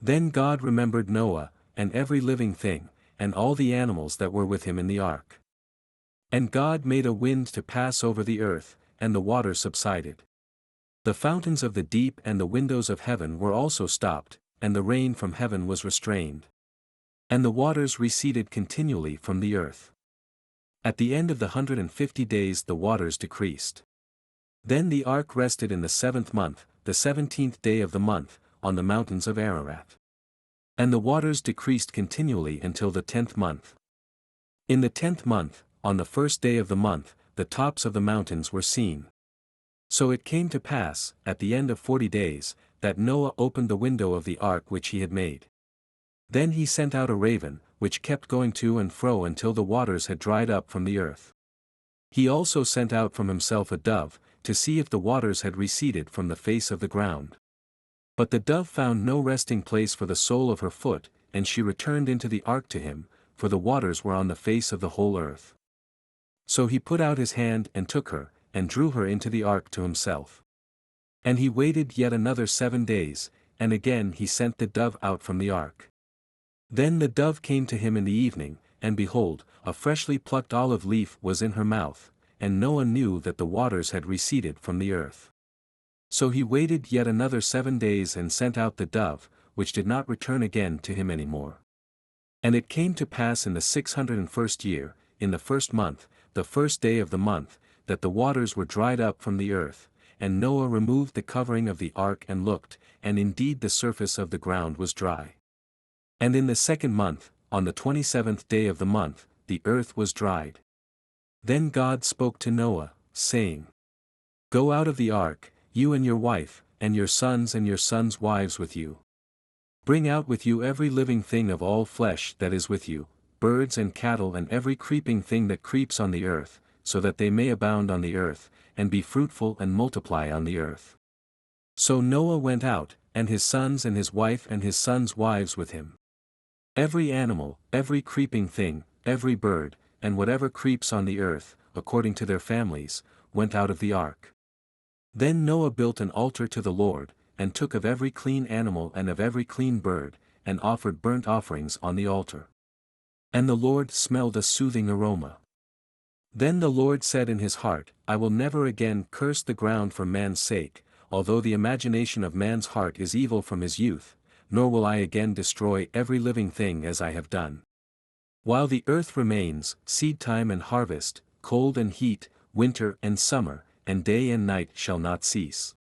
Then God remembered Noah, and every living thing, and all the animals that were with him in the ark. And God made a wind to pass over the earth, and the water subsided. The fountains of the deep and the windows of heaven were also stopped, and the rain from heaven was restrained. And the waters receded continually from the earth. At the end of the 150 days the waters decreased. Then the ark rested in the 7th month, the 17th day of the month, on the mountains of Ararat. And the waters decreased continually until the 10th month. In the 10th month, on the 1st day of the month, the tops of the mountains were seen. So it came to pass, at the end of 40 days, that Noah opened the window of the ark which he had made. Then he sent out a raven, which kept going to and fro until the waters had dried up from the earth. He also sent out from himself a dove, to see if the waters had receded from the face of the ground. But the dove found no resting place for the sole of her foot, and she returned into the ark to him, for the waters were on the face of the whole earth. So he put out his hand and took her, and drew her into the ark to himself. And he waited yet another 7 days, and again he sent the dove out from the ark. Then the dove came to him in the evening, and behold, a freshly plucked olive leaf was in her mouth, and Noah knew that the waters had receded from the earth. So he waited yet another 7 days and sent out the dove, which did not return again to him any more. And it came to pass in the 601st year, in the 1st month, the 1st day of the month, that the waters were dried up from the earth, and Noah removed the covering of the ark and looked, and indeed the surface of the ground was dry. And in the 2nd month, on the 27th day of the month, the earth was dried. Then God spoke to Noah, saying, Go out of the ark, you and your wife, and your sons' wives with you. Bring out with you every living thing of all flesh that is with you, birds and cattle and every creeping thing that creeps on the earth, so that they may abound on the earth, and be fruitful and multiply on the earth. So Noah went out, and his sons and his wife and his sons' wives with him. Every animal, every creeping thing, every bird, and whatever creeps on the earth, according to their families, went out of the ark. Then Noah built an altar to the Lord, and took of every clean animal and of every clean bird, and offered burnt offerings on the altar. And the Lord smelled a soothing aroma. Then the Lord said in his heart, I will never again curse the ground for man's sake, although the imagination of man's heart is evil from his youth, nor will I again destroy every living thing as I have done. While the earth remains, seedtime and harvest, cold and heat, winter and summer, and day and night shall not cease.